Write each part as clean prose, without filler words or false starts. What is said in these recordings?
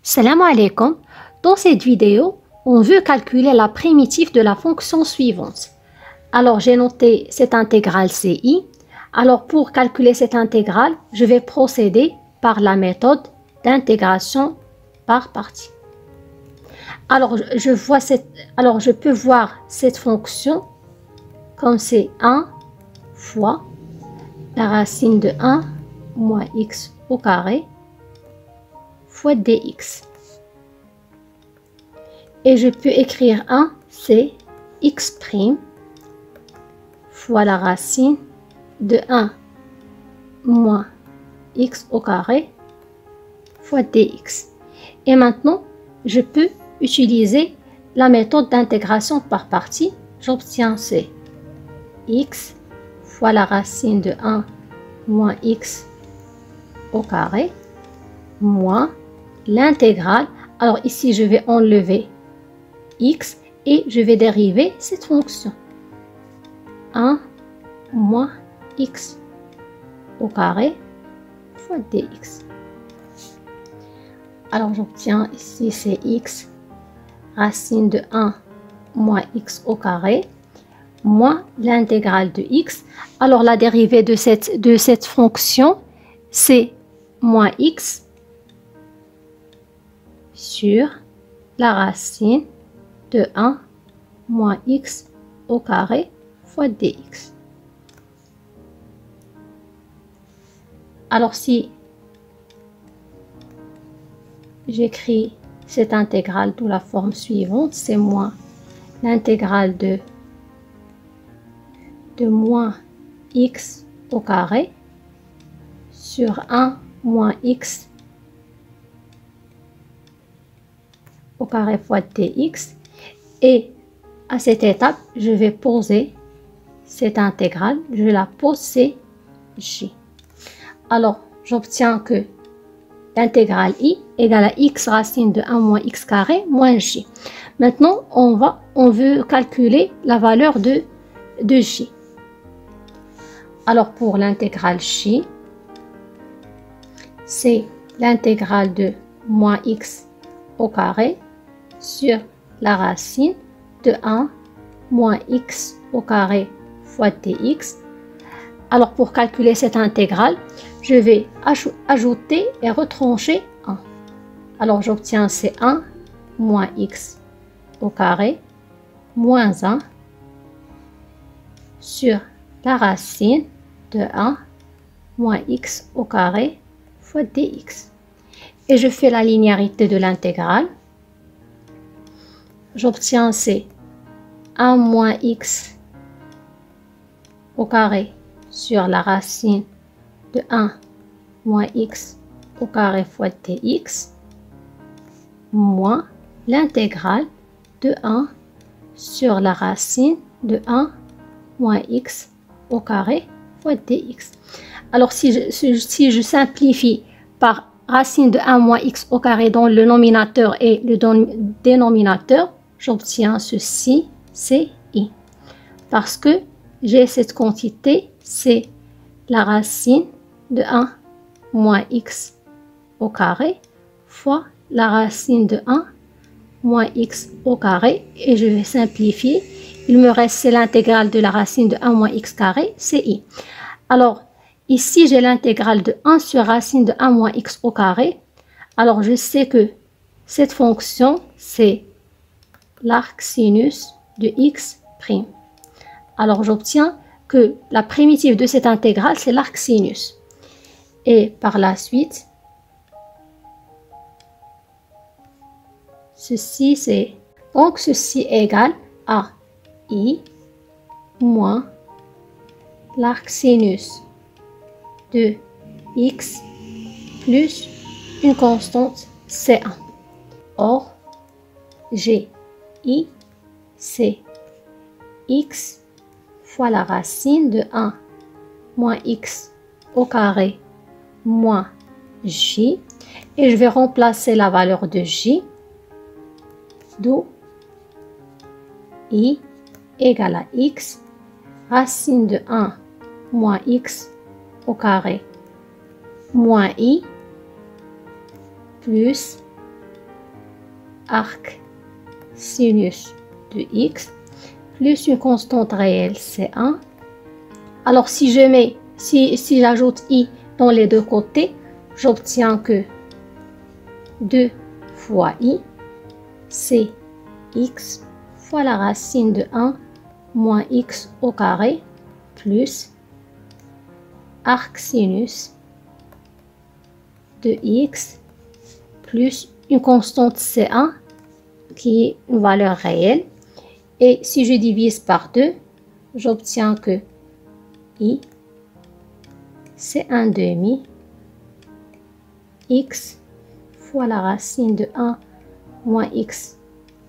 Salam alaikum. Dans cette vidéo, on veut calculer la primitive de la fonction suivante. Alors, j'ai noté cette intégrale CI. Alors, pour calculer cette intégrale, je vais procéder par la méthode d'intégration par partie. Alors, je peux voir cette fonction comme c'est 1 fois la racine de 1 moins x au carré fois dx. Et je peux écrire 1, c'est x' fois la racine de 1 moins x au carré fois dx. Et maintenant, je peux utiliser la méthode d'intégration par partie. J'obtiens c'est x fois la racine de 1 moins x au carré moins l'intégrale. Alors ici, je vais enlever x et je vais dériver cette fonction. 1 moins x au carré fois dx. Alors j'obtiens ici c'est x racine de 1 moins x au carré moins l'intégrale de x. Alors la dérivée de cette fonction, c'est moins x sur la racine de 1 moins x au carré fois dx. Alors si j'écris cette intégrale de la forme suivante, c'est moins l'intégrale de moins x au carré sur 1 moins x au carré fois dx. Et à cette étape, je vais poser cette intégrale. Je la pose, c'est j. Alors, j'obtiens que l'intégrale i égale à x racine de 1 moins x carré moins j. Maintenant, on veut calculer la valeur de j. Alors, pour l'intégrale j, c'est l'intégrale de moins x au carré sur la racine de 1 moins x au carré fois dx. Alors, pour calculer cette intégrale, je vais ajouter et retrancher 1. Alors, j'obtiens c'est 1 moins x au carré moins 1 sur la racine de 1 moins x au carré fois dx. Et je fais la linéarité de l'intégrale. J'obtiens c'est 1 moins x au carré sur la racine de 1 moins x au carré fois dx moins l'intégrale de 1 sur la racine de 1 moins x au carré fois dx. Alors si je simplifie par racine de 1 moins x au carré dans le nominateur et le dénominateur, j'obtiens ceci, c'est i. Parce que j'ai cette quantité, c'est la racine de 1 moins x au carré fois la racine de 1 moins x au carré. Et je vais simplifier. Il me reste, c'est l'intégrale de la racine de 1 moins x carré, c'est i. Alors, ici, j'ai l'intégrale de 1 sur racine de 1 moins x au carré. Alors, je sais que cette fonction, c'est l'arc sinus de x'. Alors, j'obtiens que la primitive de cette intégrale, c'est l'arc sinus. Et par la suite, ceci, c'est... Donc, ceci égale à i moins l'arc sinus de x plus une constante C1. Or, j'ai i, c'est x fois la racine de 1 moins x au carré moins j. Et je vais remplacer la valeur de j, d'où i égale à x racine de 1 moins x au carré moins i plus arc sinus de x plus une constante réelle C1. Alors si j'ajoute i dans les deux côtés, j'obtiens que 2 fois i, c'est x fois la racine de 1 moins x au carré plus arc sinus de x plus une constante C1 qui est une valeur réelle. Et si je divise par 2, j'obtiens que i, c'est 1 demi x fois la racine de 1 moins x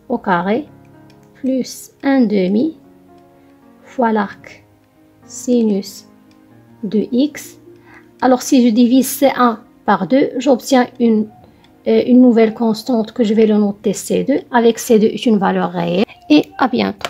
au carré plus 1 demi fois l'arc sinus de x. Alors si je divise C1 par 2, j'obtiens une nouvelle constante que je vais le noter C2. Avec C2 est une valeur réelle. Et à bientôt.